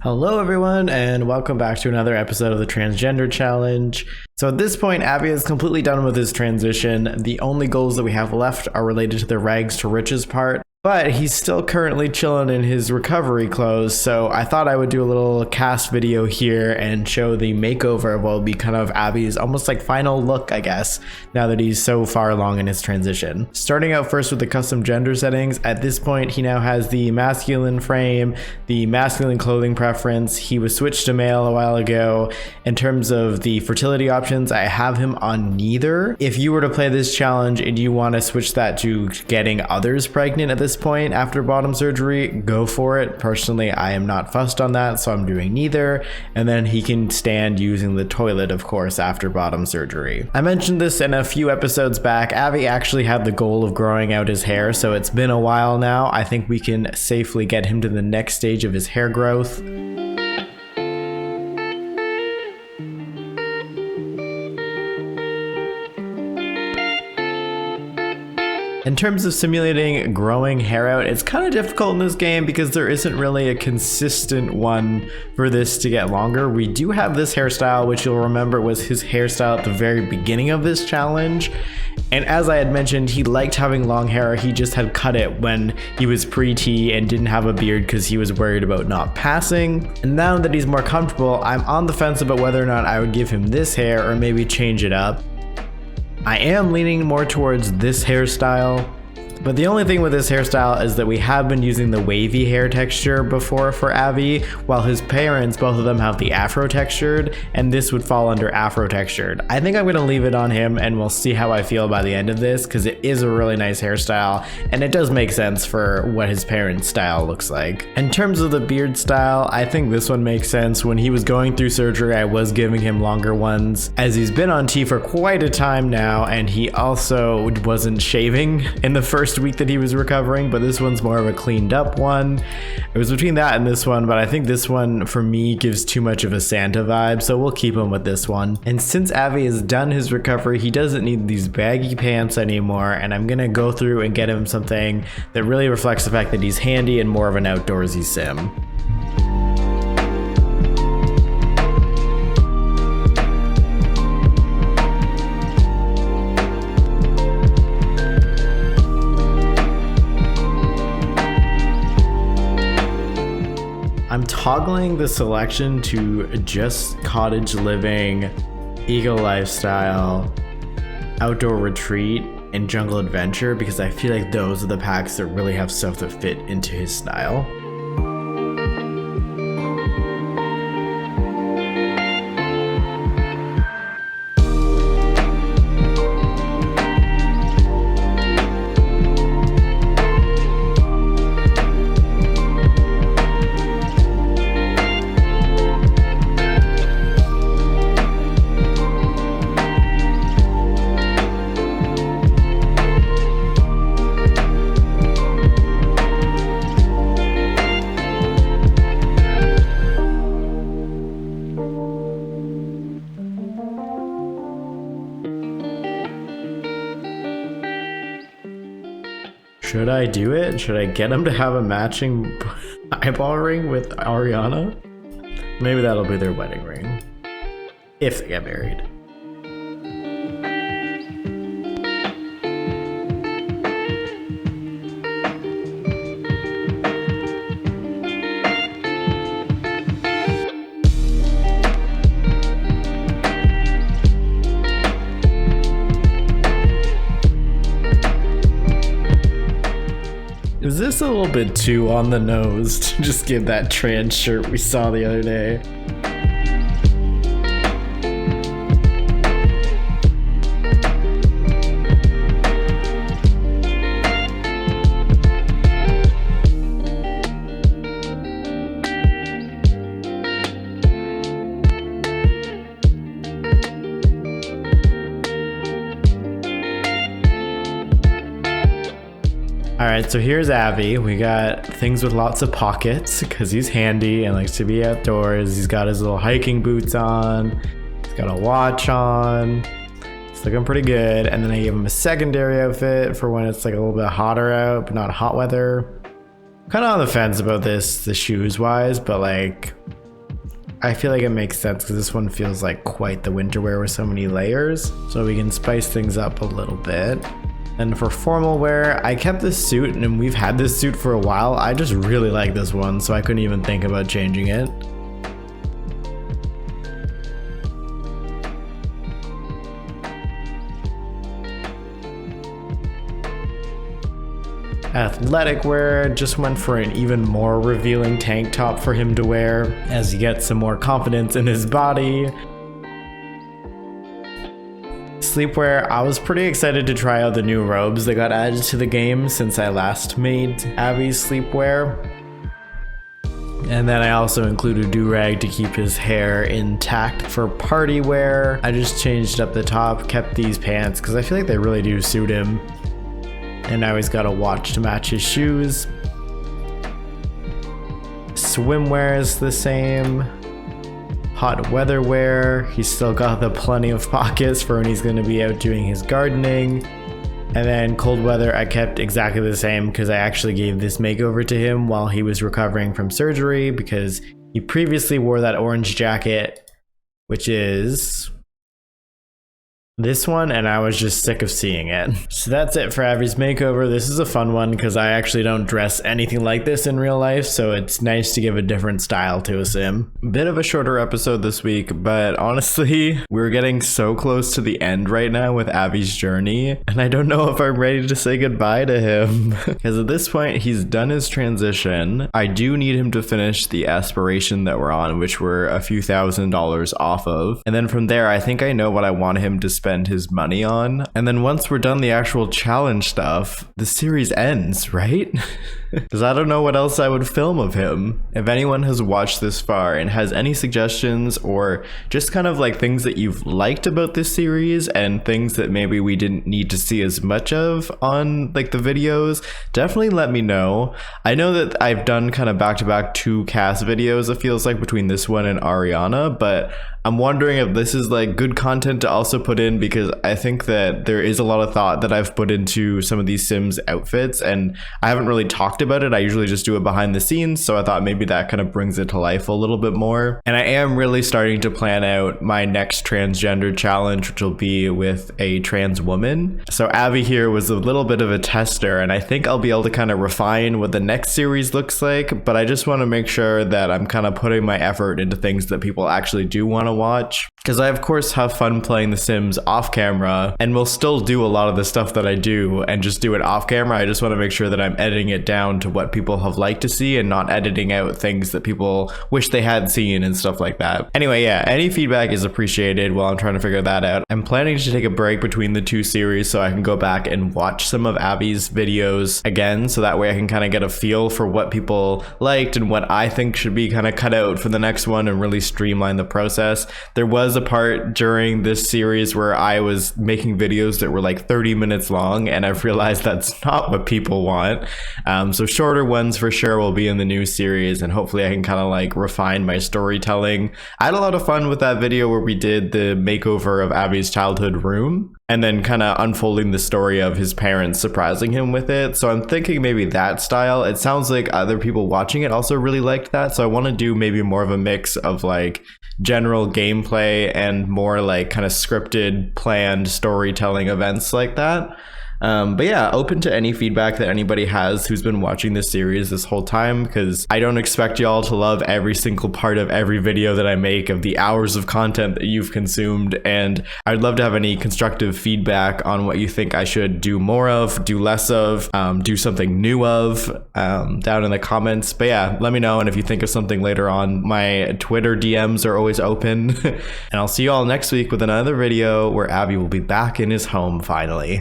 Hello everyone and welcome back to another episode of the Transgender Challenge. So at this point, Abby is completely done with his transition. The only goals that we have left are related to the rags to riches part, but he's still currently chilling in his recovery clothes. So I thought I would do a little cast video here and show the makeover of what will be kind of Abby's almost like final look, I guess, now that he's so far along in his transition. Starting out first with the custom gender settings, at this point he now has the masculine frame, the masculine clothing preference. He was switched to male a while ago. In terms of the fertility options, I have him on neither. If you were to play this challenge and you want to switch that to getting others pregnant at this point after bottom surgery, go for it. Personally, I am not fussed on that, so I'm doing neither. And then he can stand using the toilet, of course, after bottom surgery. I mentioned this in a few episodes back. Abby actually had the goal of growing out his hair, so it's been a while now. I think we can safely get him to the next stage of his hair growth. In terms of simulating growing hair out, it's kind of difficult in this game because there isn't really a consistent one for this to get longer. We do have this hairstyle, which you'll remember was his hairstyle at the very beginning of this challenge. And as I had mentioned, he liked having long hair. He just had cut it when he was pre-T and didn't have a beard because he was worried about not passing. And now that he's more comfortable, I'm on the fence about whether or not I would give him this hair or maybe change it up. I am leaning more towards this hairstyle, but the only thing with this hairstyle is that we have been using the wavy hair texture before for Abby, while his parents, both of them, have the afro textured, and this would fall under afro textured. I think I'm going to leave it on him and we'll see how I feel by the end of this, because it is a really nice hairstyle and it does make sense for what his parents' style looks like. In terms of the beard style, I think this one makes sense. When he was going through surgery, I was giving him longer ones, as he's been on T for quite a time now, and he also wasn't shaving in the first week that he was recovering, but this one's more of a cleaned up one. It was between that and this one, but I think this one for me gives too much of a Santa vibe, so we'll keep him with this one. And since Abby has done his recovery, he doesn't need these baggy pants anymore, and I'm gonna go through and get him something that really reflects the fact that he's handy and more of an outdoorsy sim. I'm toggling the selection to just cottage living, eco lifestyle, outdoor retreat, and jungle adventure because I feel like those are the packs that really have stuff that fit into his style. Should I do it? Should I get him to have a matching eyeball ring with Ariana? Maybe that'll be their wedding ring, if they get married. Is this a little bit too on the nose to just give that trans shirt we saw the other day? Alright, so here's Abby. We got things with lots of pockets because he's handy and likes to be outdoors. He's got his little hiking boots on. He's got a watch on. It's looking pretty good. And then I gave him a secondary outfit for when it's like a little bit hotter out, but not hot weather. Kind of on the fence about this, the shoes wise, but like, I feel like it makes sense because this one feels like quite the winter wear with so many layers. So we can spice things up a little bit. And for formal wear, I kept this suit and we've had this suit for a while. I just really like this one, so I couldn't even think about changing it. Athletic wear, just went for an even more revealing tank top for him to wear as he gets some more confidence in his body. Sleepwear, I was pretty excited to try out the new robes that got added to the game since I last made Abby's sleepwear. And then I also included a do-rag to keep his hair intact. For party wear, I just changed up the top, kept these pants because I feel like they really do suit him. And now he's got a watch to match his shoes. Swimwear is the same. Hot weather wear, he's still got the plenty of pockets for when he's going to be out doing his gardening. And then cold weather, I kept exactly the same because I actually gave this makeover to him while he was recovering from surgery because he previously wore that orange jacket, which is this one, and I was just sick of seeing it. So that's it for Abby's makeover. This is a fun one because I actually don't dress anything like this in real life, so it's nice to give a different style to a sim. Bit of a shorter episode this week, but honestly, we're getting so close to the end right now with Abby's journey, and I don't know if I'm ready to say goodbye to him. Because at this point, he's done his transition. I do need him to finish the aspiration that we're on, which we're a few $1,000s off of. And then from there, I think I know what I want him to spend his money on. And then once we're done the actual challenge stuff, the series ends, right? Because I don't know what else I would film of him. If anyone has watched this far and has any suggestions or just kind of like things that you've liked about this series and things that maybe we didn't need to see as much of on like the videos, definitely let me know. I know that I've done kind of back-to-back 2 cast videos, it feels like, between this one and Ariana, but I'm wondering if this is like good content to also put in because I think that there is a lot of thought that I've put into some of these Sims outfits and I haven't really talked about it. I usually just do it behind the scenes, so I thought maybe that kind of brings it to life a little bit more. And I am really starting to plan out my next transgender challenge, which will be with a trans woman. So Abby here was a little bit of a tester, and I think I'll be able to kind of refine what the next series looks like, but I just want to make sure that I'm kind of putting my effort into things that people actually do want to watch. Because I of course have fun playing The Sims off camera and will still do a lot of the stuff that I do and just do it off camera. I just want to make sure that I'm editing it down to what people have liked to see and not editing out things that people wish they had seen and stuff like that. Anyway, yeah, any feedback is appreciated while I'm trying to figure that out. I'm planning to take a break between the 2 series so I can go back and watch some of Abby's videos again, so that way I can kind of get a feel for what people liked and what I think should be kind of cut out for the next one and really streamline the process. There was a part during this series where I was making videos that were like 30 minutes long, and I've realized that's not what people want. So shorter ones for sure will be in the new series, and hopefully I can kind of like refine my storytelling. I had a lot of fun with that video where we did the makeover of Abby's childhood room and then kind of unfolding the story of his parents surprising him with it. So I'm thinking maybe that style. It sounds like other people watching it also really liked that, so I want to do maybe more of a mix of like general gameplay and more like kind of scripted, planned storytelling events like that. But yeah, open to any feedback that anybody has who's been watching this series this whole time, because I don't expect y'all to love every single part of every video that I make of the hours of content that you've consumed, and I'd love to have any constructive feedback on what you think I should do more of, do less of, do something new of, down in the comments. But yeah, let me know, and if you think of something later on, my Twitter DMs are always open. And I'll see you all next week with another video where Abby will be back in his home finally.